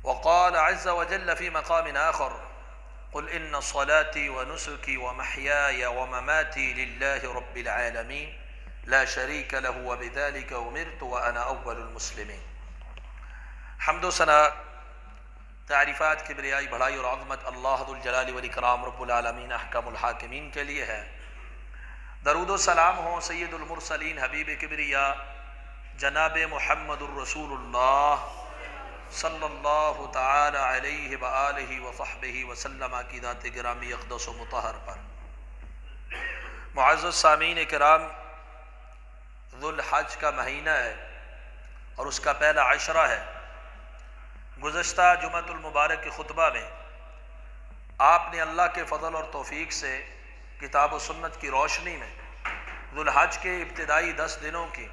وقال عز وجل في مقام آخر قل إن صلاتي ونسكي ومحياي ومماتي لله رب العالمين لا شريك له وبذلك أمرت وأنا أول المسلمين۔ حمد و ثنا، تعریفات، کبریائی، بڑائی اور عظمت اللہ ذو الجلال والاکرام رب العالمین احکم الحاکمین کے لیے ہے۔ درود و سلام ہوں سید المرسلین حبیب کبریا جناب محمد الرسول اللہ صلی اللہ تعالی علیہ وآلہ وصحبہ وسلم کی ذات گرامی اقدس و مطہر پر۔ معزز سامعین کرام، ذو الحج کا مہینہ ہے اور اس کا پہلا عشرہ ہے۔ گزشتہ جمعۃ المبارک کے خطبہ میں آپ نے اللہ کے فضل اور توفیق سے کتاب و سنت کی روشنی میں ذو الحج کے ابتدائی 10 دنوں کی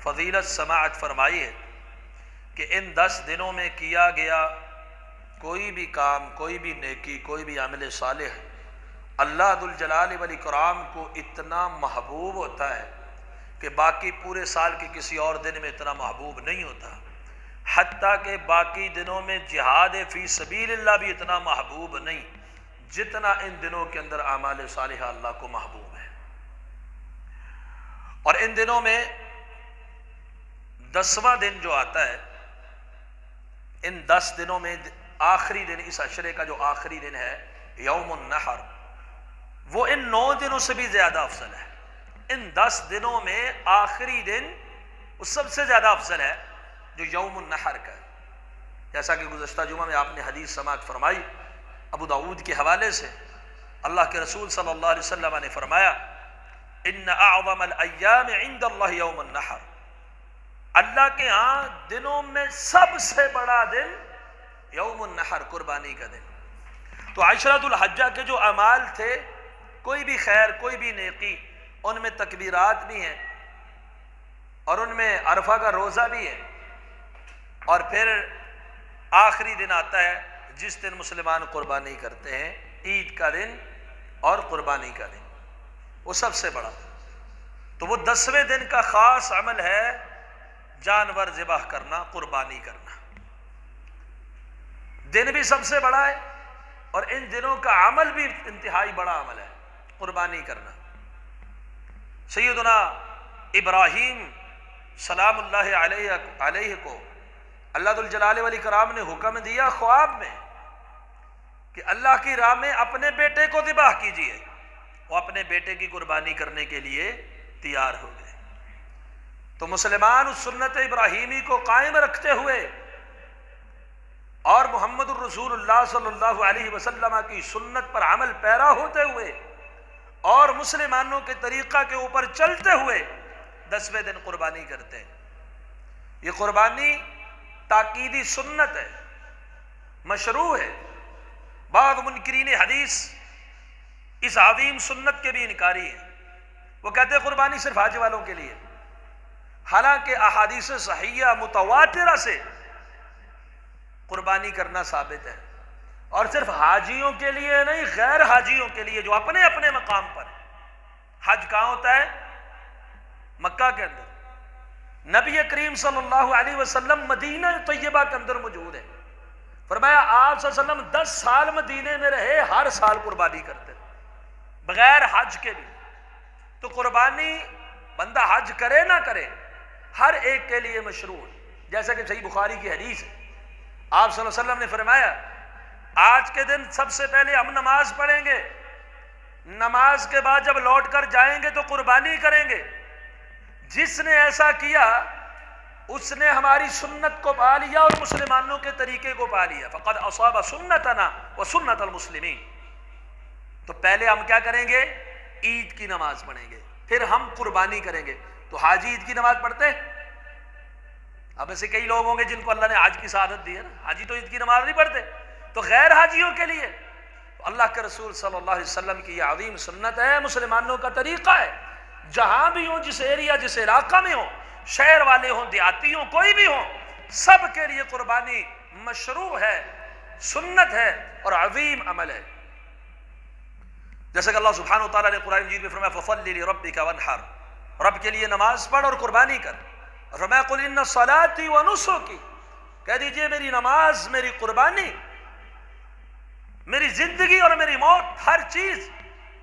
فضیلت سماعت فرمائی ہے کہ ان 10 دنوں میں کیا گیا کوئی بھی کام، کوئی بھی نیکی، کوئی بھی عمل صالح اللہ ذو الجلال والاکرام کو اتنا محبوب ہوتا ہے کہ باقی پورے سال کے کسی اور دن میں اتنا محبوب نہیں ہوتا۔ حتیٰ کہ باقی دنوں میں جہاد فی سبیل اللہ بھی اتنا محبوب نہیں جتنا ان دنوں کے اندر اعمال صالحہ اللہ کو محبوب ہے۔ اور ان دنوں میں 10واں دن جو آتا ہے، ان 10 دنوں میں آخری دن، اس عشرے کا جو آخری دن ہے یوم النحر، وہ ان 9 دنوں سے بھی زیادہ افضل ہے۔ ان 10 دنوں میں آخری دن وہ سب سے زیادہ افضل ہے جو یوم النحر کا ہے۔ جیسا کہ گزشتہ جمعہ میں آپ نے حدیث سماعت فرمائی ابو داؤد کے حوالے سے، اللہ کے رسول صلی اللہ علیہ وسلم نے فرمایا ان اعظم الایام عند اللہ یوم النحر، اللہ کے ہاں دنوں میں سب سے بڑا دن یوم النحر، قربانی کا دن۔ تو عشرۃ الحجہ کے جو اعمال تھے، کوئی بھی خیر، کوئی بھی نیکی، ان میں تکبیرات بھی ہیں اور ان میں عرفہ کا روزہ بھی ہے، اور پھر آخری دن آتا ہے جس دن مسلمان قربانی کرتے ہیں، عید کا دن اور قربانی کا دن، وہ سب سے بڑا۔ تو وہ 10ویں دن کا خاص عمل ہے جانور ذبح کرنا، قربانی کرنا۔ دن بھی سب سے بڑا ہے اور ان دنوں کا عمل بھی انتہائی بڑا عمل ہے، قربانی کرنا۔ سیدنا ابراہیم سلام اللہ علیہ کو اللہ ذو الجلال والاکرام نے حکم دیا خواب میں کہ اللہ کی راہ میں اپنے بیٹے کو ذبح کیجئے۔ وہ اپنے بیٹے کی قربانی کرنے کے لیے تیار ہو گئے۔ تو مسلمان اس سنت ابراہیمی کو قائم رکھتے ہوئے اور محمد الرسول اللہ صلی اللہ علیہ وسلم کی سنت پر عمل پیرا ہوتے ہوئے اور مسلمانوں کے طریقہ کے اوپر چلتے ہوئے 10ویں دن قربانی کرتے ہیں۔ یہ قربانی تاکیدی سنت ہے، مشروع ہے۔ بعض منکرین حدیث اس عظیم سنت کے بھی انکاری ہیں، وہ کہتے ہیں قربانی صرف حج والوں کے لیے، حالانکہ احادیث صحیحہ متواترہ سے قربانی کرنا ثابت ہے، اور صرف حاجیوں کے لیے نہیں، غیر حاجیوں کے لیے جو اپنے اپنے مقام پر ہیں۔ حج کہاں ہوتا ہے؟ مکہ کے اندر۔ نبی کریم صلی اللہ علیہ وسلم مدینہ طیبہ کے اندر موجود ہے، فرمایا آپ صلی اللہ علیہ وسلم 10 سال مدینے میں رہے، ہر سال قربانی کرتے بغیر حج کے بھی۔ تو قربانی بندہ حج کرے نہ کرے، ہر ایک کے لیے مشروع ہے۔ جیسا کہ صحیح بخاری کی حدیث ہے، آپ صلی اللہ علیہ وسلم نے فرمایا آج کے دن سب سے پہلے ہم نماز پڑھیں گے، نماز کے بعد جب لوٹ کر جائیں گے تو قربانی کریں گے۔ جس نے ایسا کیا اس نے ہماری سنت کو پا لیا اور مسلمانوں کے طریقے کو پا لیا۔ فقد اصاب سنتنا وسنت المسلمین۔ تو پہلے ہم کیا کریں گے؟ عید کی نماز پڑھیں گے، پھر ہم قربانی کریں گے۔ تو حاجی عید کی نماز پڑھتے ہیں؟ اب ایسے کئی لوگ ہوں گے جن کو اللہ نے حج کی سعادت دی ہے نا، حاجی تو عید کی نماز نہیں پڑھتے۔ تو غیر حاجیوں کے لیے اللہ کے رسول صلی اللہ علیہ وسلم کی یہ عظیم سنت ہے، مسلمانوں کا طریقہ ہے۔ جہاں بھی ہوں، جس ایریا، جس علاقہ میں ہوں، شہر والے ہوں، دیہاتی ہوں، کوئی بھی ہوں، سب کے لیے قربانی مشروع ہے، سنت ہے اور عظیم عمل ہے۔ جیسا کہ اللہ سبحانہ وتعالیٰ نے قرآن مجید میں فرمایا فَصَلِّ لِرَبِّكَ وَانْحَرْ، رب کے لیے نماز پڑھ اور قربانی کر۔ اور فرمایا قُلْ إِنَّ صَلَاتِي وَنُسُكِي، کہہ دیجئے میری نماز، میری قربانی، میری زندگی اور میری موت، ہر چیز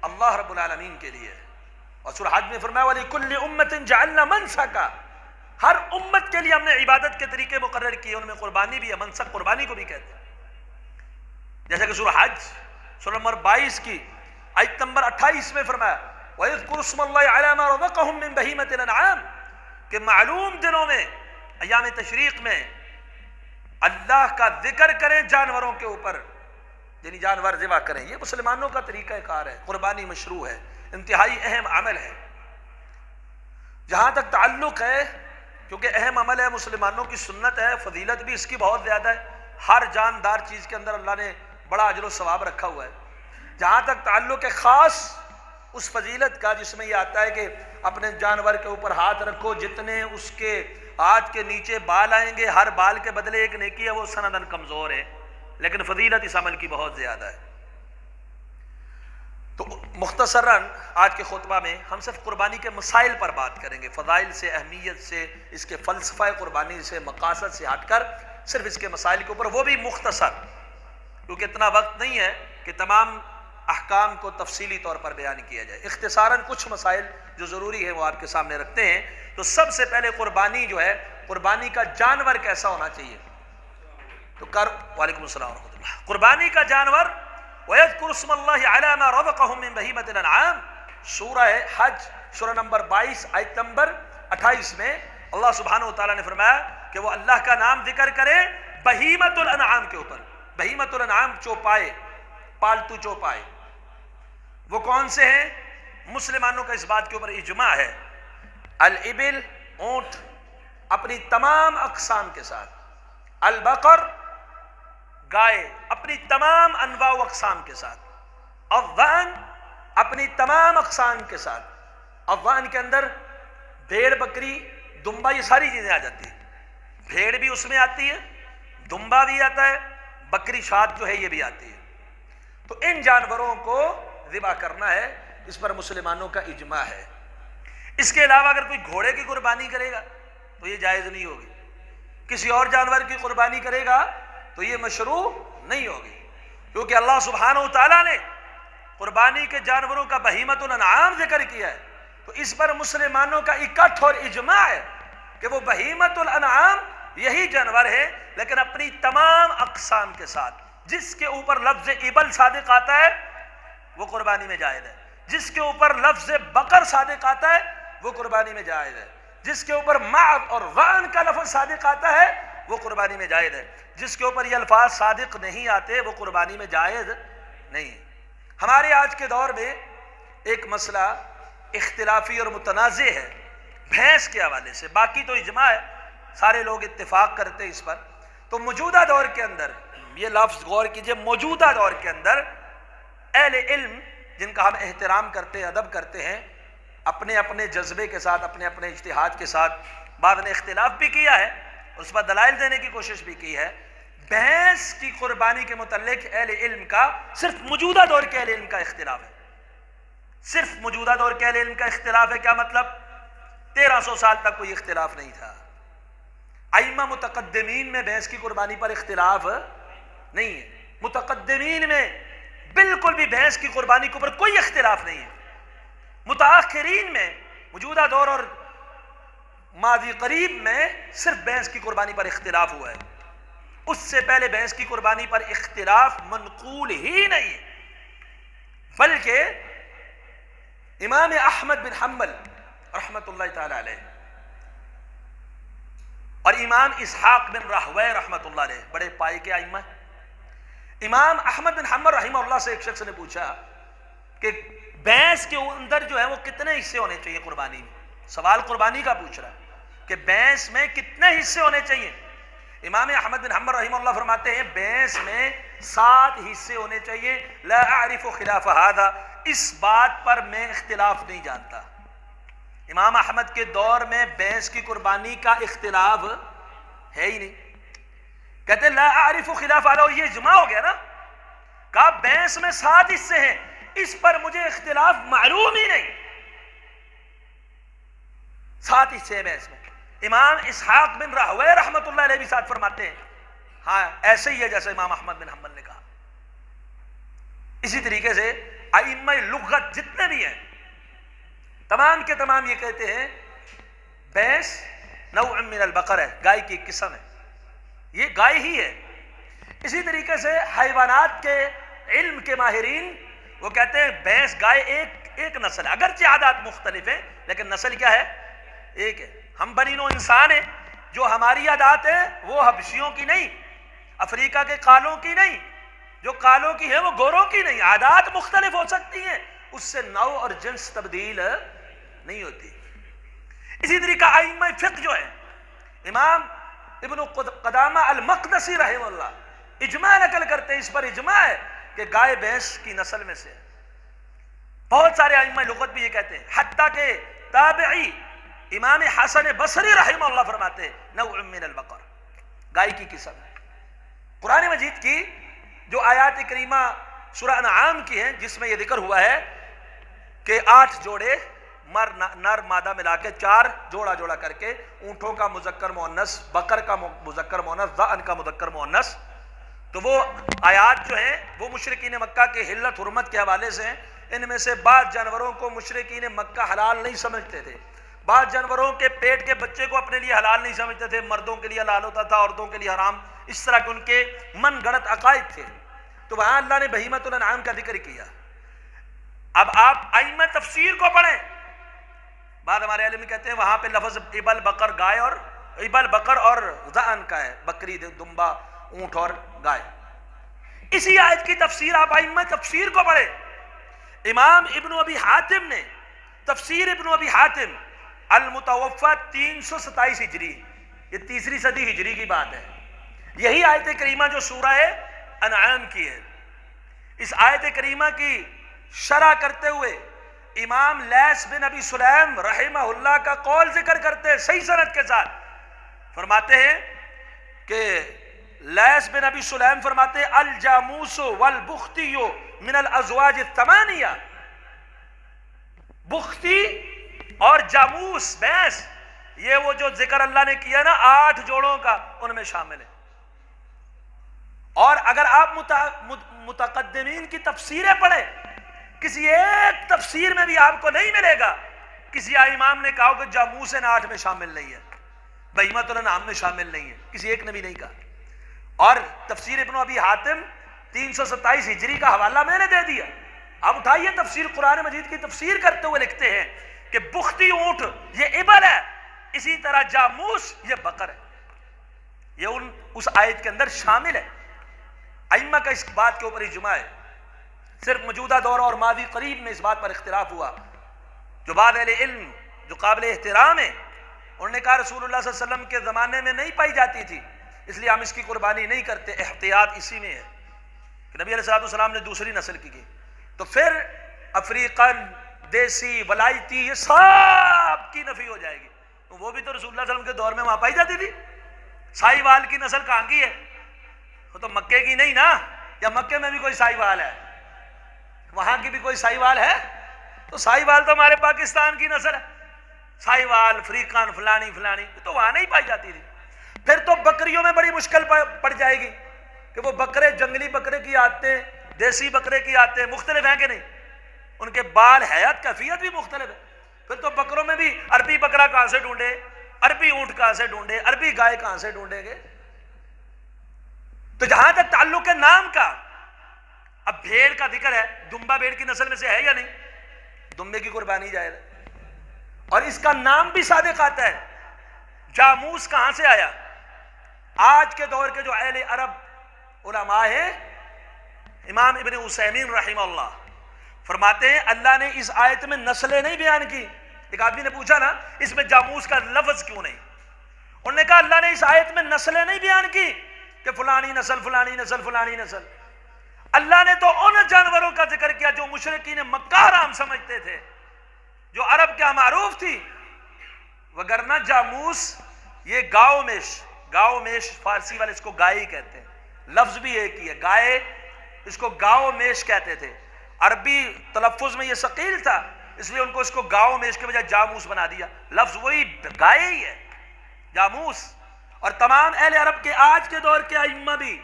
اللہ رب العالمین کے لیے ہے۔ اور سورہ حج میں فرمایا وَلِكُلِّ أُمَّةٍ جَعَلْنَا مَنْسَكًا، ہر امت کے لیے ہم نے عبادت کے طریقے مقرر کیے، ان میں قربانی بھی ہے، منسک قربانی کو بھی کہتے ہیں۔ جیسے کہ سورہ حج سورہ نمبر 22 کی آیت نمبر 28 میں فرمایا وَيَذْكُرُ اسْمَ اللَّهِ عَلَى مَا رَزَقَهُم مِّن بَهِيمَةِ الْأَنْعَامِ، کہ معلوم دنوں میں، ایام تشریق میں اللہ کا ذکر کریں جانوروں کے اوپر، یعنی جانور ذبح کریں۔ یہ مسلمانوں کا طریقہ کار ہے، قربانی مشروع ہے، انتہائی اہم عمل ہے۔ جہاں تک تعلق ہے، کیونکہ اہم عمل ہے، مسلمانوں کی سنت ہے، فضیلت بھی اس کی بہت زیادہ ہے، ہر جاندار چیز کے اندر اللہ نے بڑا اجر و ثواب رکھا ہوا ہے۔ جہاں تک تعلق ہے خاص اس فضیلت کا جس میں یہ آتا ہے کہ اپنے جانور کے اوپر ہاتھ رکھو، جتنے اس کے ہاتھ کے نیچے بال آئیں گے ہر بال کے بدلے ایک نیکی ہے، وہ سندن کمزور ہے، لیکن فضیلت اس عمل کی بہت زیادہ ہے۔ تو مختصراً آج کے خطبہ میں ہم صرف قربانی کے مسائل پر بات کریں گے، فضائل سے، اہمیت سے، اس کے فلسفہ قربانی سے، مقاصد سے ہٹ کر صرف اس کے مسائل کے اوپر، وہ بھی مختصر، کیونکہ اتنا وقت نہیں ہے کہ تمام احکام کو تفصیلی طور پر بیان کیا جائے۔ اختصاراً کچھ مسائل جو ضروری ہے وہ آپ کے سامنے رکھتے ہیں۔ تو سب سے پہلے قربانی جو ہے، قربانی کا جانور کیسا ہونا چاہیے؟ تو وعلیکم السلام ورحمۃ اللہ۔ قربانی کا جانور وَيَذْكُرُ اسْمَ اللَّهِ عَلَى مَا رَزَقَهُم مِّن بَهِيمَةِ الْأَنْعَامِ، سورہ حج سورہ نمبر 22 آیت نمبر 28 میں اللہ سبحانہ وتعالیٰ نے فرمایا کہ وہ اللہ کا نام ذکر کرے بہیمۃ الانعام کے اوپر۔ بہیمۃ الانعام چوپائے، پالتو چوپائے، وہ کون سے ہیں؟ مسلمانوں کا اس بات کے اوپر اجماع ہے، الابل، اونٹ اپنی تمام اقسام کے ساتھ، البقر، گائے اپنی تمام انواع و اقسام کے ساتھ، الضأن اپنی تمام اقسام کے ساتھ۔ الضأن کے اندر بھیڑ، بکری، دمبا، یہ ساری چیزیں آ جاتی ہیں۔ بھیڑ بھی اس میں آتی ہے، دمبا بھی آتا ہے، بکری شاد جو ہے یہ بھی آتی ہے۔ تو ان جانوروں کو ذبح کرنا ہے، اس پر مسلمانوں کا اجماع ہے۔ اس کے علاوہ اگر کوئی گھوڑے کی قربانی کرے گا تو یہ جائز نہیں ہوگی، کسی اور جانور کی قربانی کرے گا تو یہ مشروع نہیں ہوگی، کیونکہ اللہ سبحانہ وتعالیٰ نے قربانی کے جانوروں کا بہیمۃ الانعام ذکر کیا ہے، تو اس پر مسلمانوں کا اکٹھ اور اجماع ہے کہ وہ بہیمۃ الانعام یہی جانور ہے، لیکن اپنی تمام اقسام کے ساتھ۔ جس کے اوپر لفظ ابل صادق آتا ہے وہ قربانی میں جائز ہے، جس کے اوپر لفظ بقر صادق آتا ہے وہ قربانی میں جائز ہے، جس کے اوپر معد اور ضأن کا لفظ صادق آتا ہے وہ قربانی میں جائز ہے، جس کے اوپر یہ الفاظ صادق نہیں آتے وہ قربانی میں جائز نہیں ہے۔ ہمارے آج کے دور میں ایک مسئلہ اختلافی اور متنازع ہے بھینس کے حوالے سے، باقی تو اجماع ہے، سارے لوگ اتفاق کرتے ہیں اس پر۔ تو موجودہ دور کے اندر، یہ لفظ غور کیجئے، موجودہ دور کے اندر اہل علم جن کا ہم احترام کرتے ہیں، ادب کرتے ہیں، اپنے اپنے جذبے کے ساتھ، اپنے اپنے اجتہاد کے ساتھ، بعض نے اختلاف بھی کیا ہے، اس پر دلائل دینے کی کوشش بھی کی ہے۔ بھینس کی قربانی کے متعلق اہل علم کا، صرف موجودہ دور کے اہل علم کا اختلاف ہے، صرف موجودہ دور کے اہل علم کا اختلاف ہے۔ کیا مطلب؟ 1300 سال تک کوئی اختلاف نہیں تھا۔ ائمہ متقدمین میں بھینس کی قربانی پر اختلاف نہیں ہے، متقدمین میں بالکل بھی بھینس کی قربانی کے اوپر کوئی اختلاف نہیں ہے۔ متاخرین میں، موجودہ دور اور ماضی قریب میں، صرف بھینس کی قربانی پر اختلاف ہوا ہے۔ اس سے پہلے بھینس کی قربانی پر اختلاف منقول ہی نہیں ہے، بلکہ امام احمد بن حنبل رحمۃ اللہ تعالی علیہ اور امام اسحاق بن راہویہ رحمۃ اللہ علیہ بڑے پائے کے ائمہ ہیں۔ امام احمد بن حنبل رحمہ اللہ سے ایک شخص نے پوچھا کہ بھینس کے اندر جو ہے وہ کتنے حصے ہونے چاہیے قربانی میں؟ سوال قربانی کا پوچھ رہا ہے کہ بھینس میں کتنے حصے ہونے چاہیے؟ امام احمد بن حنبل رحمہ اللہ فرماتے ہیں بھینس میں 7 حصے ہونے چاہیے۔ لا اعرف خلاف هذا، اس بات پر میں اختلاف نہیں جانتا۔ امام احمد کے دور میں بھینس کی قربانی کا اختلاف ہے ہی نہیں۔ کہتے لا اعرف خلاف هذا، یہ اجماع ہو گیا نا، کہا بھینس میں 7 حصے ہیں، اس پر مجھے اختلاف معلوم ہی نہیں۔ 7 حصے ہیں بھینس میں۔ امام اسحاق بن راہویہ رحمۃ اللہ علیہ بھی ساتھ فرماتے ہیں ہاں ایسے ہی ہے جیسے امام احمد بن حنبل نے کہا. اسی طریقے سے ائمہ لغت جتنے بھی ہیں تمام کے تمام یہ کہتے ہیں بھینس نوع من البقر ہے، گائے کی ایک قسم ہے، یہ گائے ہی ہے. اسی طریقے سے حیوانات کے علم کے ماہرین وہ کہتے ہیں بھینس گائے ایک نسل ہے، اگرچہ عادات مختلف ہیں لیکن نسل کیا ہے؟ ایک ہے. ہم بنی نوع انسان ہیں، جو ہماری عادات ہیں وہ حبشیوں کی نہیں، افریقہ کے کالوں کی نہیں، جو کالوں کی ہے وہ گوروں کی نہیں. عادات مختلف ہو سکتی ہیں، اس سے نوع اور جنس تبدیل نہیں ہوتی. اسی طریقہ ائمہ فقہ جو ہے، امام ابن قدامہ المقدسی رحمہ اللہ اجماع نقل کرتے ہیں، اس پر اجماع ہے کہ گائے بھینس کی نسل میں سے. بہت سارے ائمہ لغت بھی یہ کہتے ہیں، حتیٰ کہ تابعی امام حسن بصری رحمہ اللہ فرماتے ہیں نوع من البقر، گائے کی قسم ہے. قرآن مجید کی جو آیات کریمہ سورہ انعام کی ہیں جس میں یہ ذکر ہوا ہے کہ 8 جوڑے نر مادہ ملا کے 4 جوڑا کر کے اونٹوں کا مذکر مؤنث، بقر کا مذکر مؤنث، ضأن کا مذکر مؤنث، تو وہ آیات جو ہیں وہ مشرکین مکہ کے حلت حرمت کے حوالے سے ہیں. ان میں سے بعض جانوروں کو مشرکین مکہ حلال نہیں سمجھتے تھے، بعض جانوروں کے پیٹ کے بچے کو اپنے لیے حلال نہیں سمجھتے تھے، مردوں کے لیے حلال ہوتا تھا، عورتوں کے لیے حرام. اس طرح کے ان کے من گڑت عقائد تھے. تو وہاں اللہ نے بہیمۃ الانعام کا ذکر کیا. اب آپ ائمہ تفسیر کو پڑھیں، بعد ہمارے علم کہتے ہیں وہاں پہ لفظ ابل بقر گائے اور ابل بقر اور ضأن کا ہے، بکری، دمبا، اونٹ اور گائے. اسی آیت کی تفسیر آپ ائمہ تفسیر کو پڑھیں. امام ابن ابی حاتم نے تفسیر ابن ابی حاتم المتوفى 327 ہجری، یہ 3ری صدی ہجری کی بات ہے، یہی آیت کریمہ جو سورہ انعام کی ہے، اس آیت کریمہ کی شرح کرتے ہوئے امام لیث بن ابی سلیم رحمہ اللہ کا قول ذکر کرتے ہیں صحیح سند کے ساتھ. فرماتے ہیں کہ لیث بن ابی سلیم فرماتے ہیں الجاموس والبختی من الازواج الثمانیہ، بختی اور جاموس بھینس یہ وہ جو ذکر اللہ نے کیا نا 8 جوڑوں کا، ان میں شامل ہے. اور اگر آپ متقدمین کی تفسیریں پڑھیں، کسی ایک تفسیر میں بھی آپ کو نہیں ملے گا کسی امام نے کہا کہ جاموس 8 میں شامل نہیں ہے، بہیمۃ الانعام میں شامل نہیں ہے، کسی ایک نے بھی نہیں کہا. اور تفسیر ابن ابی حاتم 327 ہجری کا حوالہ میں نے دے دیا. آپ اٹھائیے تفسیر قرآن مجید کی تفسیر کرتے ہوئے لکھتے ہیں کہ بختی اونٹ یہ ابل ہے، اسی طرح جاموس یہ بقر ہے. یہ اس آیت کے اندر شامل ہے. ائمہ کا اس بات کے اوپر اجماع ہے. صرف موجودہ دور اور ماضی قریب میں اس بات پر اختلاف ہوا. جو بعض اہل علم جو قابل احترام ہیں انہوں نے کہا رسول اللہ صلی اللہ علیہ وسلم کے زمانے میں نہیں پائی جاتی تھی اس لیے ہم اس کی قربانی نہیں کرتے، احتیاط اسی میں ہے کہ نبی علیہ السلام نے دوسری نسل کی. تو پھر افریقن، دیسی، ولایتی یہ سب کی نفی ہو جائے گی. تو وہ بھی تو رسول اللہ صلی اللہ علیہ وسلم کے دور میں وہاں پائی جاتی تھی. سائی وال کی نسل کہاں کی ہے؟ وہ تو مکے کی نہیں نا، یا مکے میں بھی کوئی سائی وال ہے؟ وہاں کی بھی کوئی سائی وال ہے؟ تو سائی وال تو ہمارے پاکستان کی نسل ہے. سائی وال، فریقان، فلانی تو وہاں نہیں پائی جاتی تھی. پھر تو بکریوں میں بڑی مشکل پڑ جائے گی کہ وہ بکرے جنگلی بکرے کی آتے، دیسی بکرے کی آتے مختلف ہیں کہ نہیں؟ ان کے بال، حیات، کیفیت بھی مختلف ہے. پھر تو بکروں میں بھی عربی بکرا کہاں سے ڈھونڈے، عربی اونٹ کہاں سے ڈھونڈے، عربی گائے کہاں سے ڈھونڈیں گے؟ تو جہاں تک تعلق ہے نام کا، اب بھیڑ کا ذکر ہے، دمبا بھیڑ کی نسل میں سے ہے یا نہیں؟ دمبے کی قربانی جائز ہے. اور اس کا نام بھی صادق آتا ہے. جاموس کہاں سے آیا؟ آج کے دور کے جو اہل عرب علماء ہیں، امام ابن عثیمین رحمہ اللہ فرماتے ہیں اللہ نے اس آیت میں نسلیں نہیں بیان کی. ایک آدمی نے پوچھا نا اس میں جاموس کا لفظ کیوں نہیں؟ انہوں نے کہا اللہ نے اس آیت میں نسلیں نہیں بیان کی کہ فلانی نسل فلانی نسل فلانی نسل. اللہ نے تو ان جانوروں کا ذکر کیا جو مشرکین مکہ حرام سمجھتے تھے، جو عرب کیا معروف تھی. وگرنہ جاموس یہ گاؤ میش فارسی والے اس کو گائے کہتے ہیں، لفظ بھی ایک ہی ہے. گائے اس کو گاؤ میش کہتے تھے. عربی تلفظ میں یہ ثقیل تھا اس لیے ان کو اس کو گاؤ میش کے بجائے جاموس بنا دیا. لفظ وہی گائے ہی ہے، جاموس. اور تمام اہل عرب کے آج کے دور کے ائمہ بھی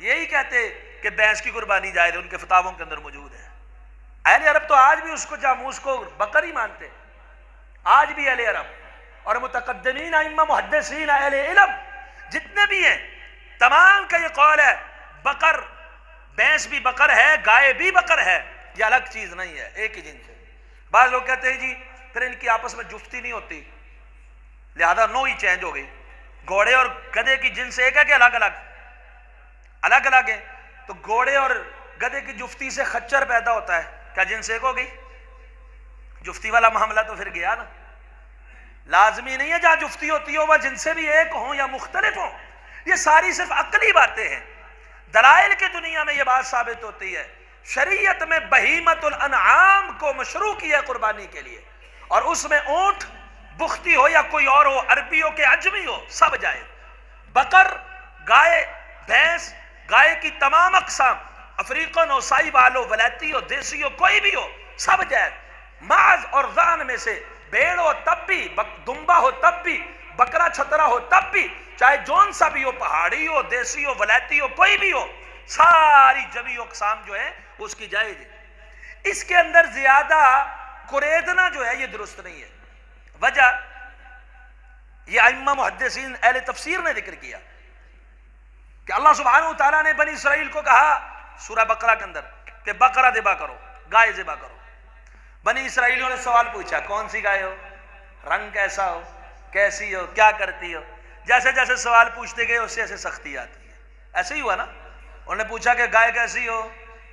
یہی کہتے کہ بھینس کی قربانی جائز ہے، ان کے فتاووں کے اندر موجود ہے۔ اہل عرب تو آج بھی اس کو جاموس کو بقر ہی مانتے، آج بھی اہل عرب اور متقدمین ائمہ محدثین اہل علم جتنے بھی ہیں تمام کا یہ قول ہے بقر، بھینس بھی بقر ہے، گائے بھی بقر ہے، یہ الگ چیز نہیں ہے، ایک ہی جنس ہے۔ بعض لوگ کہتے ہیں جی پھر ان کی آپس میں جفتی نہیں ہوتی لہذا نو ہی چینج ہو گئی۔ گھوڑے اور گدھے کی جنس ایک ہے کہ الگ الگ ہے؟ تو گھوڑے اور گدھے کی جفتی سے خچر پیدا ہوتا ہے، کیا جنس ایک ہو گئی؟ جفتی والا معاملہ تو پھر گیا نا۔ لازمی نہیں ہے جہاں جفتی ہوتی ہو وہ جنسیں بھی ایک ہوں یا مختلف ہوں، یہ ساری صرف عقلی باتیں ہیں۔ دلائل کی دنیا میں یہ بات ثابت ہوتی ہے، شریعت میں بہیمت الانعام کو مشروع کیا قربانی کے لیے، اور اس میں اونٹ بختی ہو یا کوئی اور ہو، عربی ہو کہ عجمی ہو، سب جائز۔ بقر، گائے، بھینس، گائے کی تمام اقسام، افریقن ہو، سائی والو، ولایتی ہو، دیسی ہو، کوئی بھی ہو، سب جائز۔ معاذ اور ذان میں سے بھیڑ ہو تب بھی، دمبا ہو تب بھی، بکرا چھترا ہو تب بھی، چاہے جون سا بھی ہو، پہاڑی ہو، دیسی ہو، ولایتی ہو، کوئی بھی ہو، ساری جمی اقسام جو ہے اس کی جائز ہے۔ اس کے اندر زیادہ قریدنا جو ہے یہ درست نہیں ہے۔ وجہ یہ ائمہ محدثین اہل تفسیر نے ذکر کیا کہ اللہ سبحانہ وتعالیٰ نے بنی اسرائیل کو کہا سورہ بقرہ کے اندر کہ بقرہ ذبح کرو، گائے ذبح کرو۔ بنی اسرائیلیوں نے سوال پوچھا کون سی گائے ہو، رنگ کیسا ہو، کیسی ہو، کیا کرتی ہو؟ جیسے جیسے سوال پوچھتے گئے اس سے ایسے سختی آتی ہے۔ ایسے ہی ہوا نا، انہوں نے پوچھا کہ گائے کیسی ہو،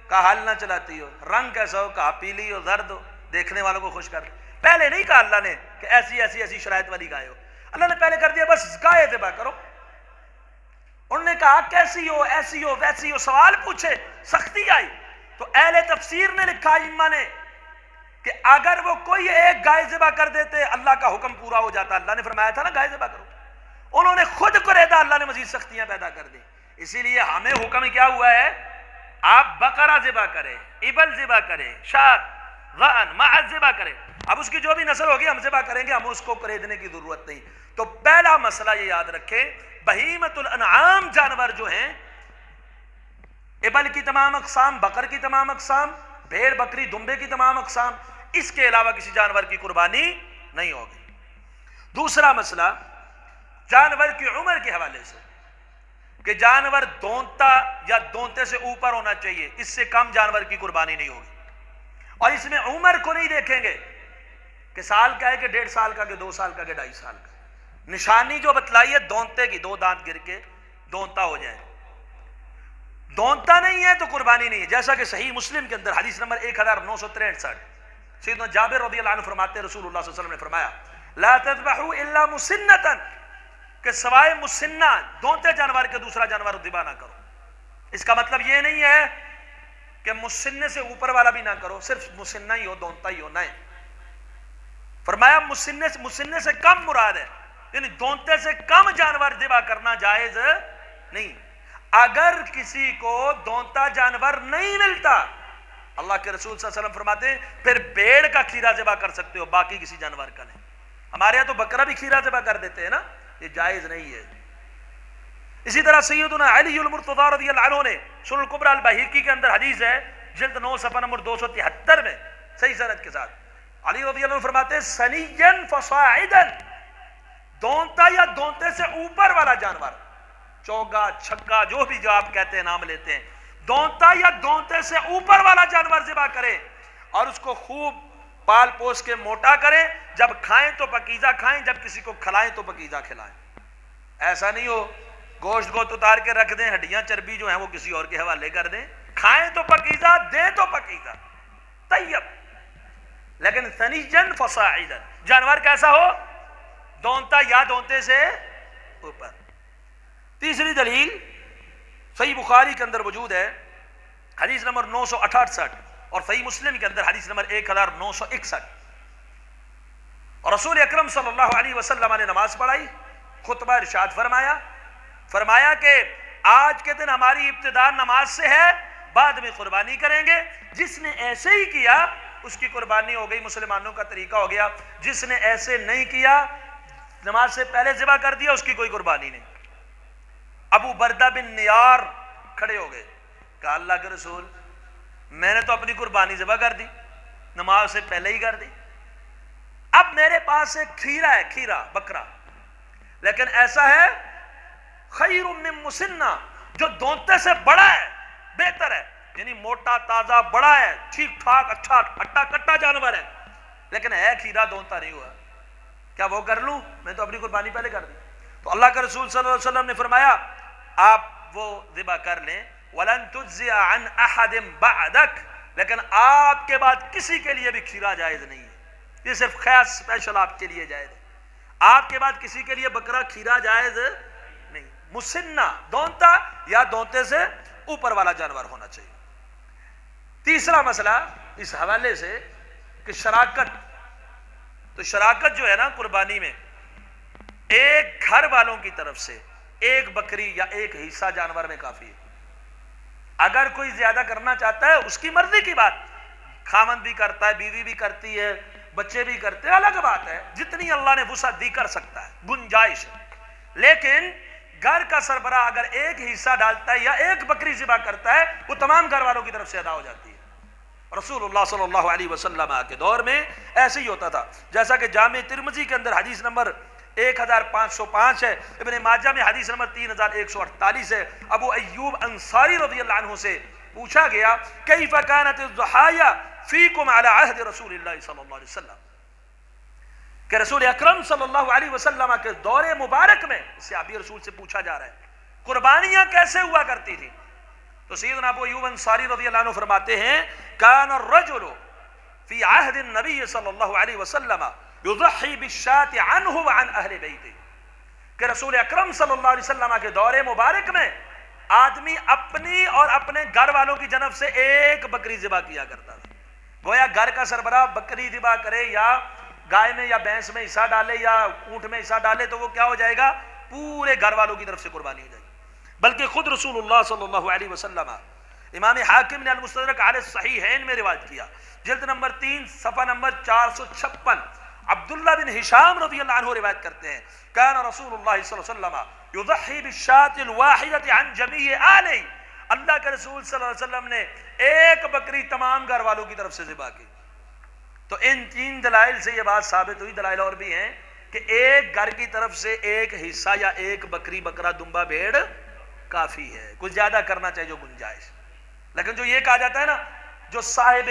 کہا حل نہ چلاتی ہو، رنگ کیسا ہو، کہا پیلی ہو، زرد ہو، دیکھنے والوں کو خوش کر۔ پہلے نہیں کہا اللہ نے کہ ایسی ایسی ایسی شرائط والی گائے ہو، اللہ نے پہلے کر دیا بس گائے ذبح کرو۔ انہوں نے کہا کیسی ہو، ایسی ہو، ویسی ہو، سوال پوچھے، سختی آئی۔ تو اہل تفسیر نے لکھا ائمہ نے کہ اگر وہ کوئی ایک گائے ذبح کر دیتے اللہ کا حکم پورا ہو جاتا، اللہ نے فرمایا تھا نا گائے ذبح کرو، انہوں نے خود قریدا، اللہ نے مزید سختیاں پیدا کر دی۔ اسی لیے ہمیں حکم کیا ہوا ہے، آپ بقرہ ذبح کریں، ابل ذبح کریں، شاۃ، ضأن، معز ذبح کریں۔ اب اس کی جو بھی نسل ہوگی ہم ذبح کریں گے، ہم اس کو قریدنے کی ضرورت نہیں۔ تو پہلا مسئلہ یہ یاد رکھیں، بہیمت الانعام جانور جو ہیں، ابل کی تمام اقسام، بقر کی تمام اقسام، بھیڑ بکری دمبے کی تمام اقسام، اس کے علاوہ کسی جانور کی قربانی نہیں ہوگی۔ دوسرا مسئلہ جانور کی عمر کے حوالے سے کہ جانور دونتا یا دونتے سے اوپر ہونا چاہیے، اس سے کم جانور کی قربانی نہیں ہوگی۔ اور اس میں عمر کو نہیں دیکھیں گے کہ سال کا ہے کہ 1.5 سال کا کہ 2 سال کا کہ 2.5 سال کا، نشانی جو بتلائی ہے دونتے کی، 2 دانت گر کے دونتا ہو جائے، دونتا نہیں ہے تو قربانی نہیں ہے۔ جیسا کہ صحیح مسلم کے اندر حدیث نمبر 1963 سیدنا جابر رضی اللہ عنہ فرماتے ہیں رسول اللہ صلی اللہ علیہ وسلم نے فرمایا لا تذبحوا الا مسنۃ، کہ سوائے مسنہ دونتے جانور کے دوسرا جانور ذبح نہ کرو۔ اس کا مطلب یہ نہیں ہے کہ مسنہ سے اوپر والا بھی نہ کرو، صرف مسنہ ہی ہو، دونتا ہی ہو، نہیں۔ فرمایا مسنہ سے کم مراد ہے، یعنی دونتے سے کم جانور ذبح کرنا جائز نہیں۔ اگر کسی کو دونتا جانور نہیں ملتا، اللہ کے رسول صلی اللہ علیہ وسلم فرماتے ہیں پھر بھیڑ کا کھیرا ذبح کر سکتے ہو، باقی کسی جانور کا نہیں۔ ہمارے یہاں تو بکرا بھی کھیرا ذبح کر دیتے ہیں نا، یہ جائز نہیں ہے۔ اسی طرح سیدنا علی المرتضی رضی اللہ عنہ نے سنن الکبری البیہقی کے اندر حدیث ہے جلد 9 صفحہ نمبر 273 میں صحیح سند کے ساتھ، علی رضی اللہ عنہ فرماتے ہیں سنیا فصاعدا، دونتا یا دونتے سے اوپر والا جانور، چوگا چھگا جو بھی جو آپ کہتے ہیں نام لیتے ہیں، دونتا یا دونتے سے اوپر والا جانور ذبح کرے اور اس کو خوب پال پوس کے موٹا کریں، جب کھائیں تو پکیزہ کھائیں، جب کسی کو کھلائیں تو پکیزہ کھلائیں۔ ایسا نہیں ہو گوشت گوشت اتار کے رکھ دیں، ہڈیاں چربی جو ہیں وہ کسی اور کے حوالے کر دیں، کھائیں تو پکیزہ، دیں تو پکیزہ طیب، لیکن ثنیجن فصاعدا، جانور کیسا ہو، دونتا یا دونتے سے اوپر۔ تیسری دلیل صحیح بخاری کے اندر موجود ہے حدیث نمبر 968 اور صحیح مسلم کے اندر حدیث نمبر 1961، اور رسول اکرم صلی اللہ علیہ وسلم نے نماز پڑھائی، خطبہ ارشاد فرمایا کہ آج کے دن ہماری ابتدا نماز سے ہے، بعد میں قربانی کریں گے، جس نے ایسے ہی کیا اس کی قربانی ہو گئی، مسلمانوں کا طریقہ ہو گیا، جس نے ایسے نہیں کیا نماز سے پہلے ذبح کر دیا اس کی کوئی قربانی نہیں۔ ابو بردہ بن نیار کھڑے ہو گئے، کہا اللہ کے رسول میں نے تو اپنی قربانی ذبح کر دی، نماز سے پہلے ہی کر دی، اب میرے پاس ایک کھیرا ہے، کھیرا بکرا، لیکن ایسا ہے خیر من مسنہ، جو دونتے سے بڑا ہے، بہتر ہے، یعنی موٹا تازہ بڑا ہے، ٹھیک ٹھاک اچھا اٹا کٹا جانور ہے، لیکن ہے کھیرا دونتا نہیں ہوا، کیا وہ کر لوں؟ میں تو اپنی قربانی پہلے کر دی۔ تو اللہ کے رسول صلی اللہ علیہ وسلم نے فرمایا آپ وہ ذبح کر لیں، وَلَن تُجْزِئَ عَنْ أَحَدٍ بَعْدَكَ، لیکن آپ کے بعد کسی کے لیے بھی کھیرا جائز نہیں ہے، یہ صرف خاص اسپیشل آپ کے لیے جائز ہے، آپ کے بعد کسی کے لیے بکرا کھیرا جائز نہیں، مسنہ دونتا یا دونتے سے اوپر والا جانور ہونا چاہیے۔ تیسرا مسئلہ اس حوالے سے کہ شراکت، تو شراکت جو ہے نا قربانی میں، ایک گھر والوں کی طرف سے ایک بکری یا ایک حصہ جانور میں کافی ہے، اگر کوئی زیادہ کرنا چاہتا ہے اس کی مرضی کی بات، خامند بھی کرتا ہے، بیوی بھی کرتی ہے، بچے بھی کرتے ہیں، الگ بات ہے، جتنی اللہ نے وسعت دی کر سکتا ہے، گنجائش ہے، لیکن گھر کا سربراہ اگر ایک حصہ ڈالتا ہے یا ایک بکری ذبح کرتا ہے وہ تمام گھر والوں کی طرف سے ادا ہو جاتی ہے۔ رسول اللہ صلی اللہ علیہ وسلم کے دور میں ایسے ہی ہوتا تھا، جیسا کہ جامع ترمذی کے اندر حدیث نمبر 1505 ہے، ابن ماجہ میں حدیث نمبر 3148 ہے، ابو ایوب انصاری رضی اللہ عنہ سے پوچھا گیا کیف کانت الضحایا فیکم علی عہد رسول اللہ صلی اللہ علیہ وسلم، کہ رسول اکرم صلی اللہ علیہ وسلم کے دور مبارک میں، صحابی رسول سے پوچھا جا رہا ہے قربانیاں کیسے ہوا کرتی تھی، تو سیدنا ابو ایوب انصاری رضی اللہ عنہ فرماتے ہیں کان الرجل فی عہد النبی صلی اللہ علیہ وسلم یضحی بالشاة عنہ وعن اہل بیتہ، کہ رسول اکرم صلی اللہ علیہ وسلم کے دور مبارک میں آدمی اپنی اور اپنے گھر والوں کی جانب سے ایک بکری ذبح کیا کرتا تھا، گویا گھر کا سربراہ بکری ذبح کرے یا گائے میں یا بھینس میں حصہ ڈالے یا اونٹ میں حصہ ڈالے تو وہ کیا ہو جائے گا؟ پورے گھر والوں کی طرف سے قربانی ہو جائے گی۔ بلکہ خود رسول اللہ صلی اللہ علیہ وسلم، امام حاکم نے المستدرک علی الصحیحین میں روایت کیا، جلد نمبر 3 صفحہ نمبر 456، عبداللہ بن ہشام رضی اللہ عنہ روایت کرتے ہیں کان رسول اللہ صلی اللہ علیہ وسلم یضحی بالشاة الواحدة عن جمیع آلہ، اللہ کے رسول صلی اللہ علیہ وسلم نے ایک بکری تمام گھر والوں کی طرف سے ذبح کی۔ تو ان 3 دلائل سے یہ بات ثابت ہوئی، دلائل اور بھی ہیں، کہ ایک گھر کی طرف سے ایک حصہ یا ایک بکری بکرا دمبا بھیڑ کافی ہے، کچھ زیادہ کرنا چاہیے جو گنجائش، لیکن جو یہ کہا جاتا ہے نا جو صاحب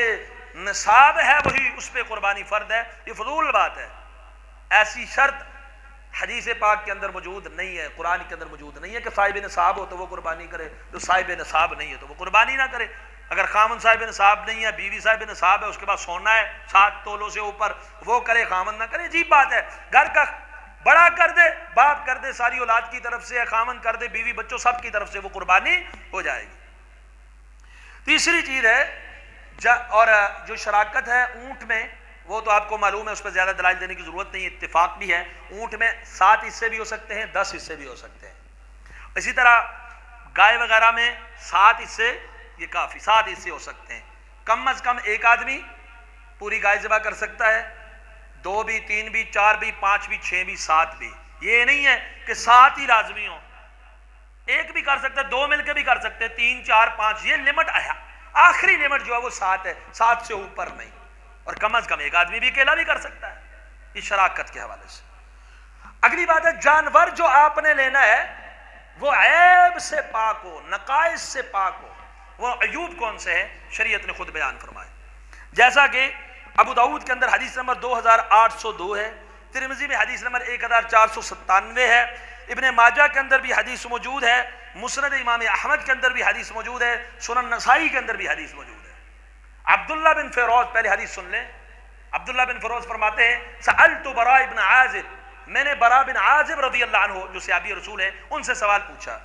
نصاب ہے وہی اس پہ قربانی فرض ہے، یہ فضول بات ہے، ایسی شرط حدیث پاک کے اندر موجود نہیں ہے، قرآن کے اندر موجود نہیں ہے کہ صاحب نصاب ہو تو وہ قربانی کرے، جو صاحب نصاب نہیں ہے تو وہ قربانی نہ کرے۔ اگر خامن صاحب نصاب نہیں ہے، بیوی صاحب نصاب ہے، اس کے بعد سونا ہے 7 تولوں سے اوپر، وہ کرے، خامن نہ کرے، عجیب بات ہے۔ گھر کا بڑا کر دے، باپ کر دے، ساری اولاد کی طرف سے، خامن کر دے، بیوی بچوں سب کی طرف سے، وہ قربانی ہو جائے گی۔ تیسری چیز ہے اور جو شراکت ہے اونٹ میں، وہ تو آپ کو معلوم ہے، اس پہ زیادہ دلائل دینے کی ضرورت نہیں ہے، اتفاق بھی ہے، اونٹ میں 7 حصے بھی ہو سکتے ہیں، 10 حصے بھی ہو سکتے ہیں۔ اسی طرح گائے وغیرہ میں 7 حصے، یہ کافی، 7 حصے ہو سکتے ہیں، کم از کم ایک آدمی پوری گائے ذبح کر سکتا ہے، 2 بھی، 3 بھی، 4 بھی، 5 بھی، 6 بھی، 7 بھی، یہ نہیں ہے کہ 7 ہی لازمی ہوں، ایک بھی کر سکتے، 2 مل کے بھی کر سکتے، 3 4 5، یہ لمٹ ہے، آخری لمٹ جو ہے وہ 7 ہے، 7 سے اوپر نہیں، اور کم از کم ایک آدمی بھی اکیلا بھی کر سکتا ہے، یہ شراکت کے حوالے سے۔ اگلی بات ہے جانور جو آپ نے لینا ہے وہ عیب سے پاک ہو، نقائص سے پاک ہو، وہ عیوب کون سے ہیں شریعت نے خود بیان فرمائے، جیسا کہ ابو داؤد کے اندر حدیث نمبر 2802 ہے، ترمذی میں حدیث نمبر 1497 ہے، ابن ماجہ کے اندر بھی حدیث موجود ہے، مسند امام احمد کے اندر بھی حدیث موجود ہے، سنن نسائی کے اندر بھی حدیث موجود ہے۔ عبداللہ بن فیروز، پہلے حدیث سن لیں، عبداللہ بن فیروز فرماتے ہیں سألت براء بن عازب، میں نے براء بن عازب رضی اللہ عنہ جو صحابی رسول ہیں ان سے سوال پوچھا،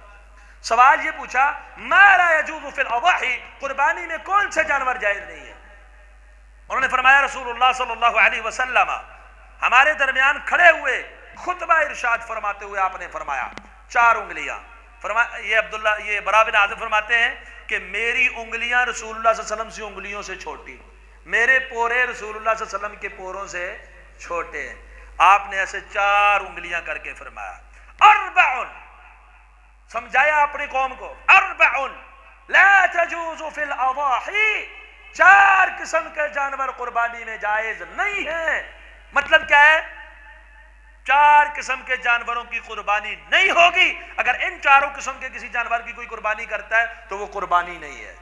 سوال یہ پوچھا ما لا يجوز فی الاضحی، قربانی میں کون سے جانور جائز نہیں ہے؟ انہوں نے فرمایا رسول اللہ صلی اللہ علیہ وسلم ہمارے درمیان کھڑے ہوئے خطبہ ارشاد فرماتے ہوئے آپ نے فرمایا 4 انگلیاں، یہ عبداللہ یہ براء بن عازب فرماتے ہیں کہ میری انگلیاں رسول اللہ صلی اللہ علیہ وسلم سے انگلیوں سے چھوٹی، میرے پورے رسول اللہ صلی اللہ علیہ وسلم کے پوروں سے چھوٹے ہیں، آپ نے ایسے 4 انگلیاں کر کے فرمایا 4، سمجھایا اپنی قوم کو، اربع لا تجوز فی الاضاحی، 4 قسم کے جانور قربانی میں جائز نہیں ہیں۔ مطلب کیا ہے؟ 4 قسم کے جانوروں کی قربانی نہیں ہوگی۔ اگر ان 4 قسم کے کسی جانور کی کوئی قربانی کرتا ہے تو وہ قربانی نہیں ہے۔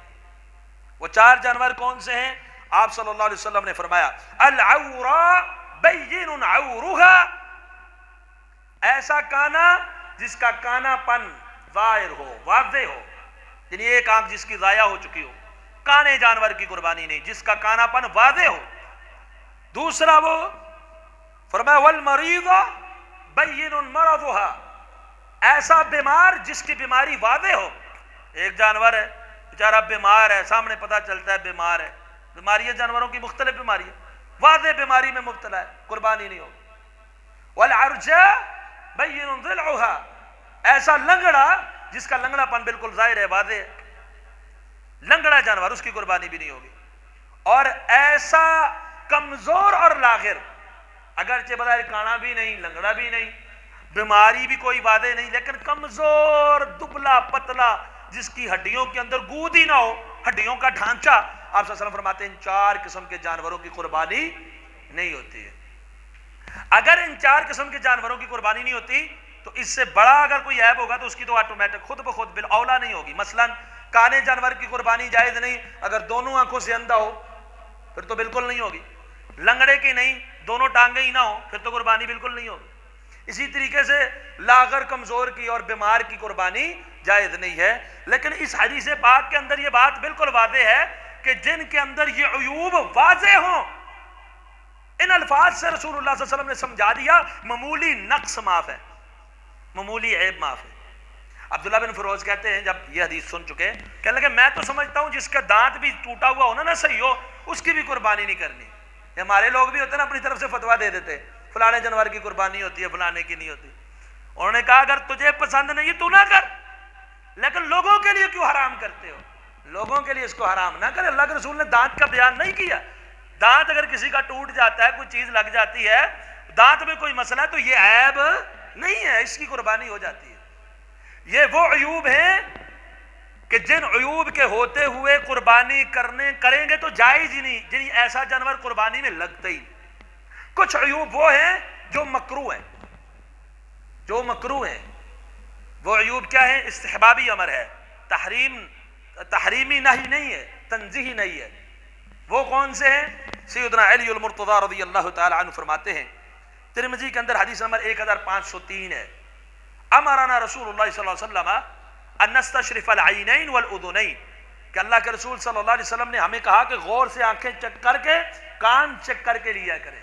وہ 4 جانور کون سے ہیں؟ آپ صلی اللہ علیہ وسلم نے فرمایا العورا بین عورها، ایسا کانا جس کا کانا پن ظاہر ہو، واضح ہو، یعنی ایک آنکھ جس کی ضائع ہو چکی ہو، کانے جانور کی قربانی نہیں، جس کا کانا پن واضح ہو۔ دوسرا وہ فرمایا والمریض بین مرضها، ایسا بیمار جس کی بیماری واضح ہو۔ ایک جانور ہے بیچارہ بیمار ہے، سامنے پتہ چلتا ہے بیمار ہے، بیماری ہے جانوروں کی مختلف بیماری ہے، واضح بیماری میں مبتلا ہے، قربانی نہیں ہوگی۔ والعرجاء بین ضلعها، ایسا لنگڑا جس کا لنگڑا پن بالکل ظاہر ہے، واضح ہے، لنگڑا جانور، اس کی قربانی بھی نہیں ہوگی۔ اور ایسا کمزور اور لاغر، اگرچہ بظاہر کانا بھی نہیں، لنگڑا بھی نہیں، بیماری بھی کوئی واضح نہیں، لیکن کمزور، دبلا پتلا، جس کی ہڈیوں کے اندر گود ہی نہ ہو، ہڈیوں کا ڈھانچہ، آپ صلی اللہ علیہ وسلم فرماتے ہیں ان 4 قسم کے جانوروں کی قربانی نہیں ہوتی ہے۔ اگر ان 4 قسم کے جانوروں کی قربانی نہیں ہوتی تو اس سے بڑا اگر کوئی عیب ہوگا تو اس کی تو آٹومیٹک خود بخود بالاولا نہیں ہوگی۔ مثلا کانے جانور کی قربانی جائز نہیں، اگر دونوں آنکھوں سے اندھا ہو پھر تو بالکل نہیں ہوگی، لنگڑے کی نہیں، دونوں ٹانگیں ہی نہ ہو پھر تو قربانی بالکل نہیں ہوگی۔ اسی طریقے سے لاغر، کمزور کی اور بیمار کی قربانی جائز نہیں ہے۔ لیکن اس حدیث پاک کے اندر یہ بات بالکل واضح ہے کہ جن کے اندر یہ عیوب واضح ہوں، ان الفاظ سے رسول اللہ صلی اللہ علیہ وسلم نے سمجھا دیا معمولی نقص معاف ہے، معمولی عیب معاف ہے۔ عبداللہ بن فروز کہتے ہیں جب یہ حدیث سن چکے، کہنے لگے میں تو سمجھتا ہوں جس کا دانت بھی ٹوٹا ہوا ہونا نہ صحیح ہو اس کی بھی قربانی نہیں کرنی۔ ہمارے لوگ بھی ہوتے ہیں نا اپنی طرف سے فتویٰ دے دیتے فلانے جانور کی قربانی ہوتی ہے فلانے کی نہیں ہوتی۔ انہوں نے کہا اگر تجھے پسند نہیں تو نہ کر، لیکن لوگوں کے لیے کیوں حرام کرتے ہو؟ لوگوں کے لیے اس کو حرام نہ کرے۔ اللہ کے رسول نے دانت کا بیان نہیں کیا۔ دانت اگر کسی کا ٹوٹ جاتا ہے، کوئی چیز لگ جاتی ہے، دانت میں کوئی مسئلہ تو یہ عیب نہیں ہے، اس کی قربانی ہو جاتی ہے۔ یہ وہ عیوب ہیں کہ جن عیوب کے ہوتے ہوئے قربانی کریں گے تو جائز ہی نہیں، جن ایسا جانور قربانی میں لگتا ہی۔ کچھ عیوب وہ ہیں جو مکروہ ہیں، جو مکروہ ہیں۔ وہ عیوب کیا ہیں؟ استحبابی امر ہے، تحریمی نہی نہیں ہے، تنزیہی نہیں ہے۔ وہ کون سے ہیں؟ سیدنا علی المرتضی رضی اللہ تعالی عنہ فرماتے ہیں، ترمذی کے اندر حدیث نمبر 1503 ہے، امرنا رسول اللہ صلی اللہ علیہ وسلم ان نستشرف العینین والاذنین، کہ اللہ کے رسول صلی اللہ علیہ وسلم نے ہمیں کہا کہ غور سے آنکھیں چیک کر کے، کان چیک کر کے لیا کریں۔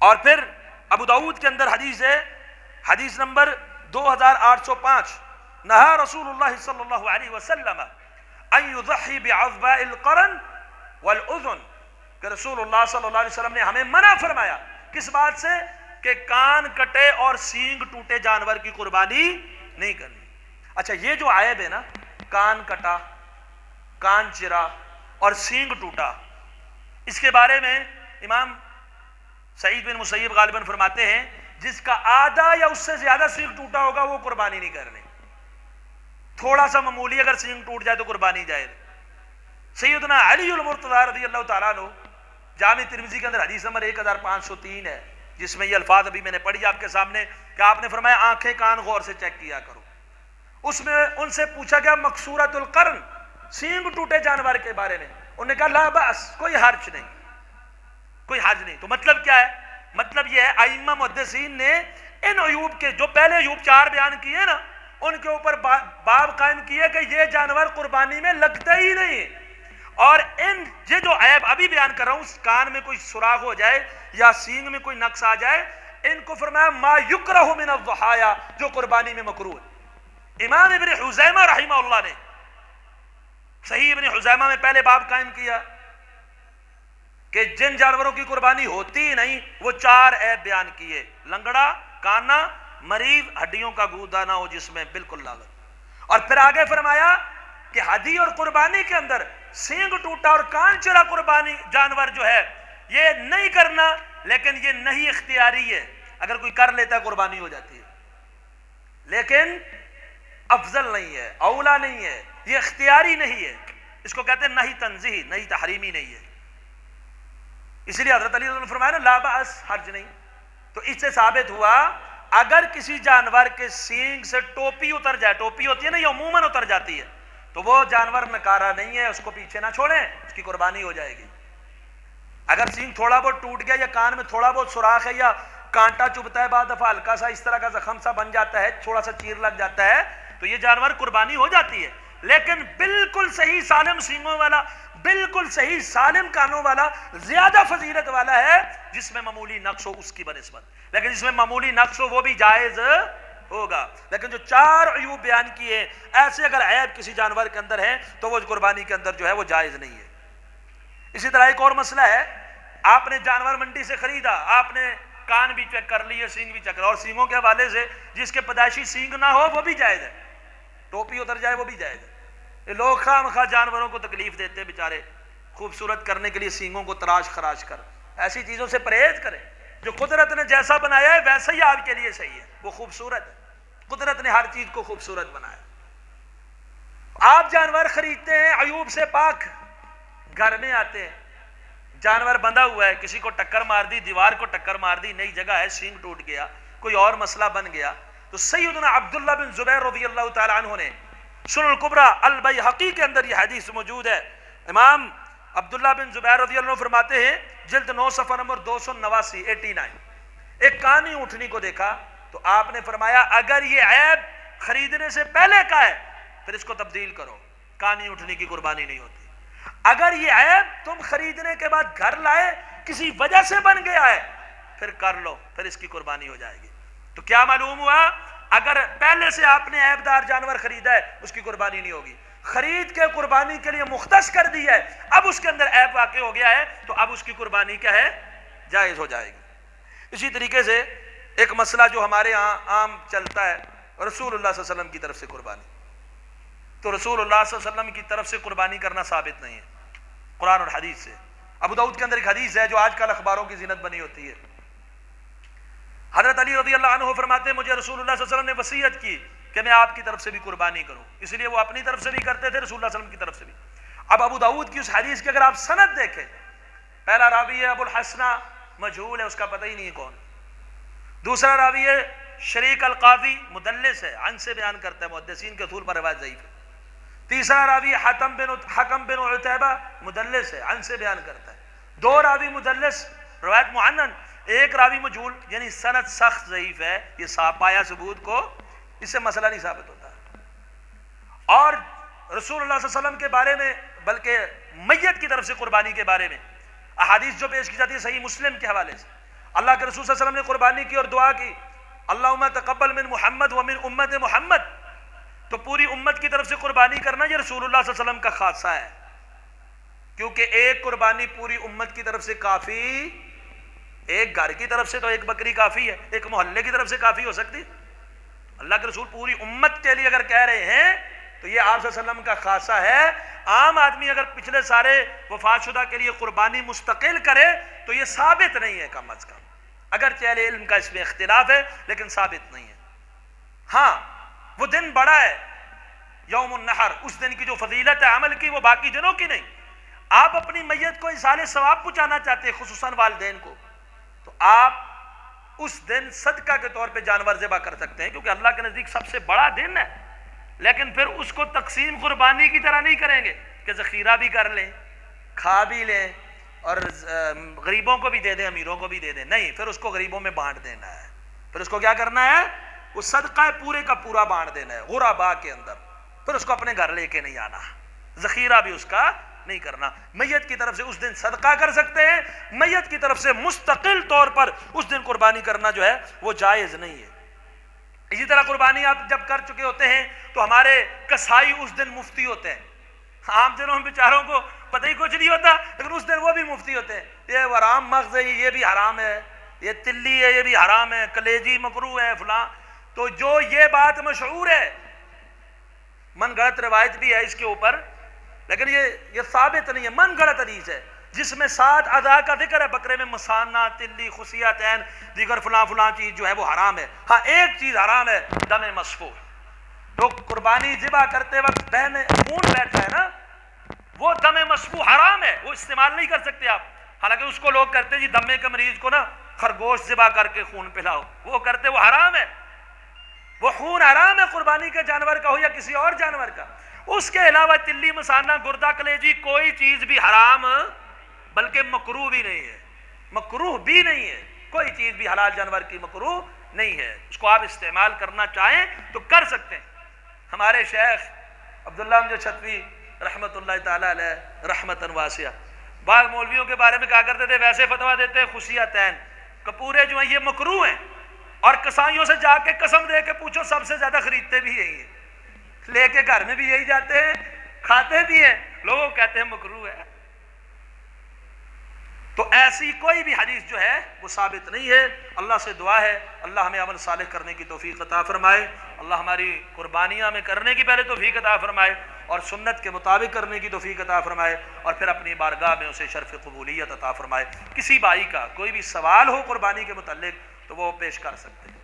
اور پھر ابو داؤد کے اندر حدیث ہے، حدیث نمبر 2805، نہا رسول اللہ صلی اللہ علیہ وسلم ان یضحی بعظباء القرن والاذن، کہ رسول اللہ صلی اللہ علیہ وسلم نے ہمیں منع فرمایا کس بات سے؟ کہ کان کٹے اور سینگ ٹوٹے جانور کی قربانی نہیں کرنی۔ اچھا یہ جو عیب ہے نا، کان کٹا، کان چرا اور سینگ ٹوٹا، اس کے بارے میں امام سعید بن مسیب غالباً فرماتے ہیں جس کا آدھا یا اس سے زیادہ سینگ ٹوٹا ہوگا وہ قربانی نہیں کرنی، تھوڑا سا معمولی اگر سینگ ٹوٹ جائے تو قربانی جائز۔ سیدنا علی المرتضی رضی اللہ تعالیٰ عنہ جامع ترمذی کے اندر حدیث نمبر 1503 ہے، جس میں یہ الفاظ ابھی میں نے پڑھی آپ کے سامنے کہ آپ نے فرمایا آنکھیں کان غور سے چیک کیا کرو۔ اس میں ان سے پوچھا گیا مکسورۃ القرن، سینگ ٹوٹے جانور کے بارے میں، انہوں نے کہا لا بأس، کوئی حرج نہیں، کوئی حرج نہیں۔ تو مطلب کیا ہے؟ مطلب یہ ہے ائمہ محدثین نے ان عیوب کے جو پہلے عیوب 4 بیان کیے نا، ان کے اوپر باب قائم کیے کہ یہ جانور قربانی میں لگتا ہی نہیں، اور یہ جو عیب ابھی بیان کر رہا ہوں، کان میں کوئی سراخ ہو جائے یا سینگ میں کوئی نقص آ جائے، ان کو فرمایا ما یکرہ من الضحایا، جو قربانی میں مکروہ ہے۔ امام ابن حزیمہ رحمہ اللہ نے صحیح ابن حزیمہ میں پہلے باب قائم کیا کہ جن جانوروں کی قربانی ہوتی نہیں وہ 4 عیب بیان کیے، لنگڑا، کانا، مریض، ہڈیوں کا گودا نہ ہو جس میں بالکل لاغت۔ اور پھر آگے فرمایا کہ ہدی اور قربانی کے اندر سینگ ٹوٹا اور کان چرا قربانی جانور جو ہے یہ نہیں کرنا، لیکن یہ نہیں اختیاری ہے، اگر کوئی کر لیتا ہے قربانی ہو جاتی ہے۔ لیکن افضل نہیں ہے، اولا نہیں ہے، یہ اختیاری نہیں ہے، اس کو کہتے ہیں نہیں تنزیہی، نہیں تحریمی نہیں ہے۔ اسی لیے حضرت علی نے فرمایا نا لا بأس، حرج نہیں۔ تو اس سے ثابت ہوا اگر کسی جانور کے سینگ سے ٹوپی اتر جائے، ٹوپی ہوتی ہے نا، یہ عموماً اتر جاتی ہے، تو وہ جانور نکارا نہیں ہے، اس کو پیچھے نہ چھوڑیں، اس کی قربانی ہو جائے گی۔ اگر سینگ تھوڑا بہت ٹوٹ گیا یا کان میں تھوڑا بہت سوراخ ہے یا کانٹا چبھتا ہے، بعد دفعہ ہلکا سا اس طرح کا زخم سا بن جاتا ہے، تھوڑا سا چیر لگ جاتا ہے، تو یہ جانور قربانی ہو جاتی ہے۔ لیکن بالکل صحیح سالم سینگوں والا، بالکل صحیح سالم کانوں والا زیادہ فضیلت والا ہے، جس میں معمولی نقص ہو اس کی بنسبت، لیکن جس میں معمولی نقص ہو وہ بھی جائز ہوگا۔ لیکن جو چار عیوب بیان کیے، ایسے اگر عیب کسی جانور کے اندر ہے تو وہ قربانی کے اندر جو ہے وہ جائز نہیں ہے۔ اسی طرح ایک اور مسئلہ ہے، آپ نے جانور منڈی سے خریدا، آپ نے کان بھی چیک کر لیے، سینگ بھی چیک کر، اور سینگوں کے حوالے سے جس کے پیدائشی سینگ نہ ہو وہ بھی جائز ہے، ٹوپی اتر جائے وہ بھی جائز ہے۔ یہ لوگ خواہ مخواہ جانوروں کو تکلیف دیتے ہیں بیچارے، خوبصورت کرنے کے لیے سینگوں کو تراش خراش کر، ایسی چیزوں سے پرہیز کریں۔ جو قدرت نے جیسا بنایا ہے ویسا ہی آپ کے لیے صحیح ہے، وہ خوبصورت ہے، قدرت نے ہر چیز کو خوبصورت بنایا۔ آپ جانور خریدتے ہیں عیوب سے پاک، گھر میں آتے ہیں جانور بندھا ہوا ہے، کسی کو ٹکر مار دی، دیوار کو ٹکر مار دی، نئی جگہ ہے، سینگ ٹوٹ گیا، کوئی اور مسئلہ بن گیا، تو سیدنا عبداللہ بن زبیر رضی اللہ تعالی عنہ نے سنن الکبریٰ البیہقی کے اندر یہ حدیث موجود ہے، امام عبداللہ بن زبیر رضی اللہ عنہ فرماتے ہیں، جلد 9 صفحہ نمبر 289، ایک کانی اونٹنی کو دیکھا تو آپ نے فرمایا اگر یہ عیب خریدنے سے پہلے کا ہے پھر اس کو تبدیل کرو، کانی اونٹنی کی قربانی نہیں ہوتی۔ اگر یہ عیب تم خریدنے کے بعد گھر لائے کسی وجہ سے بن گیا ہے پھر کر لو، پھر اس کی قربانی ہو جائے گی۔ تو کیا معلوم ہوا، اگر پہلے سے آپ نے عیب دار جانور خریدا ہے اس کی قربانی نہیں ہوگی، خرید کے قربانی کے لیے مختص کر دی ہے، اب اس کے اندر عیب واقع ہو گیا ہے تو اب اس کی قربانی کیا ہے، جائز ہو جائے گی۔ اسی طریقے سے ایک مسئلہ جو ہمارے ہاں عام چلتا ہے، رسول اللہ صلی اللہ علیہ وسلم کی طرف سے قربانی، تو رسول اللہ صلی اللہ علیہ وسلم کی طرف سے قربانی کرنا ثابت نہیں ہے قرآن اور حدیث سے۔ ابو داؤد کے اندر ایک حدیث ہے جو آج کل اخباروں کی زینت بنی ہوتی ہے، حضرت علی رضی اللہ عنہ فرماتے ہیں مجھے رسول اللہ صلی اللہ علیہ وسلم نے وصیت کی کہ میں آپ کی طرف سے بھی قربانی کروں، اس لیے وہ اپنی طرف سے بھی کرتے تھے، رسول اللہ صلی اللہ علیہ وسلم کی طرف سے بھی۔ اب ابو داؤد کی اس حدیث کی اگر آپ سند دیکھیں، پہلا راوی ہے ابو الحسنہ، مجہول ہے، اس کا پتہ ہی نہیں ہے کون، دوسرا راوی ہے شریک القاضی، مدلس ہے، عن سے بیان کرتا ہے، محدثین کے اصول پر روایت ضعیف ہے، تیسرا راوی حکم بن عتیبہ، مدلس ہے، عن سے بیان کرتا ہے، دو راوی مدلس، روایت معنن، ایک راوی مجہول، یعنی سند سخت ضعیف ہے، یہ پایا ثبوت کو، اس سے مسئلہ نہیں ثابت ہوتا۔ اور رسول اللہ صلی اللہ علیہ وسلم کے بارے میں، بلکہ میت کی طرف سے قربانی کے بارے میں احادیث جو پیش کی جاتی ہے صحیح مسلم کے حوالے سے، اللہ کے رسول صلی اللہ علیہ وسلم نے قربانی کی اور دعا کی، اللہم تقبل من محمد ومن امت محمد، تو پوری امت کی طرف سے قربانی کرنا یہ رسول اللہ صلی اللہ علیہ وسلم کا خاصہ ہے، کیونکہ ایک قربانی پوری امت کی طرف سے کافی، ایک گھر کی طرف سے تو ایک بکری کافی ہے، ایک محلے کی طرف سے کافی ہو سکتی، اللہ کے رسول پوری امت کے لیے اگر کہہ رہے ہیں تو یہ آپ صلی اللہ علیہ وسلم کا خاصہ ہے۔ عام آدمی اگر پچھلے سارے وفات شدہ کے لیے قربانی مستقل کرے تو یہ ثابت نہیں ہے، کم از کم اگرچہ اہل علم کا اس میں اختلاف ہے لیکن ثابت نہیں ہے۔ ہاں وہ دن بڑا ہے یوم النحر، اس دن کی جو فضیلت ہے عمل کی وہ باقی دنوں کی نہیں۔ آپ اپنی میت کو ایصال ثواب پہنچانا چاہتے ہیں، خصوصاً والدین کو، تو آپ اس دن صدقہ کے طور پہ جانور ذبح کر سکتے ہیں، کیونکہ اللہ کے نزدیک سب سے بڑا دن ہے، لیکن پھر اس کو تقسیم قربانی کی طرح نہیں کریں گے کہ ذخیرہ بھی کر لیں، کھا بھی لیں اور غریبوں کو بھی دے دیں، امیروں کو بھی دے دیں، نہیں، پھر اس کو غریبوں میں بانٹ دینا ہے، پھر اس کو کیا کرنا ہے، وہ صدقہ پورے کا پورا بانٹ دینا ہے غرباء کے اندر، پھر اس کو اپنے گھر لے کے نہیں آنا، ذخیرہ بھی اس کا نہیں کرنا۔ میت کی طرف سے اس دن صدقہ کر سکتے ہیں، میت کی طرف سے مستقل طور پر اس دن قربانی کرنا جو ہے وہ جائز نہیں ہے۔ اسی طرح قربانی آپ جب کر چکے ہوتے ہیں تو ہمارے کسائی اس دن مفتی ہوتے ہیں، عام دنوں میں بیچاروں کو پتہ ہی کچھ نہیں ہوتا، لیکن اس دن وہ بھی مفتی ہوتے ہیں، یہ حرام مغز ہے، یہ بھی حرام ہے، یہ تلی ہے، یہ بھی حرام ہے، کلیجی مکروہ ہے، فلاں، تو جو یہ بات مشہور ہے، من گھڑت روایت بھی ہے اس کے اوپر، لیکن یہ ثابت نہیں ہے، من گھڑت حدیث ہے جس میں 7 اعضاء کا ذکر ہے، بکرے میں مثانہ، تلی، خصیتین، دیگر فلاں فلاں چیز جو ہے وہ حرام ہے۔ ہاں ایک چیز حرام ہے، دم مسفوح، تو قربانی ذبح کرتے وقت بہن خون بہتا ہے نا، وہ دم مسفوح حرام ہے، وہ استعمال نہیں کر سکتے آپ. حالانکہ اس کو لوگ کرتے جی دمے کے مریض کو نا خرگوش ذبح کر کے خون پلاؤ، وہ کرتے، وہ حرام ہے، وہ خون حرام ہے قربانی کے جانور کا ہو یا کسی اور جانور کا. اس کے علاوہ تلی مثانہ گردہ کلیجی کوئی چیز بھی حرام بلکہ مکروہ بھی نہیں ہے، مکروہ بھی نہیں ہے، کوئی چیز بھی حلال جانور کی مکروہ نہیں ہے. اس کو آپ استعمال کرنا چاہیں تو کر سکتے ہیں. ہمارے شیخ عبداللہ امجد چھتوی رحمت اللہ تعالی علیہ رحمتاً واسعہ بعض مولویوں کے بارے میں کہا کرتے تھے، ویسے فتویٰ دیتے ہیں خصیتین، کپورے جو ہیں یہ مکروہ ہیں، اور کسائیوں سے جا کے قسم دے کے پوچھو سب سے زیادہ خریدتے بھی یہی ہیں، لے کے گھر میں بھی یہی جاتے ہیں، کھاتے بھی ہیں، لوگوں کہتے ہیں مکروہ ہے. تو ایسی کوئی بھی حدیث جو ہے وہ ثابت نہیں ہے. اللہ سے دعا ہے اللہ ہمیں عمل صالح کرنے کی توفیق عطا فرمائے، اللہ ہماری قربانیاں میں کرنے کی پہلے توفیق عطا فرمائے اور سنت کے مطابق کرنے کی توفیق عطا فرمائے، اور پھر اپنی بارگاہ میں اسے شرف قبولیت عطا فرمائے. کسی بھائی کا کوئی بھی سوال ہو قربانی کے متعلق تو وہ پیش کر سکتے ہیں.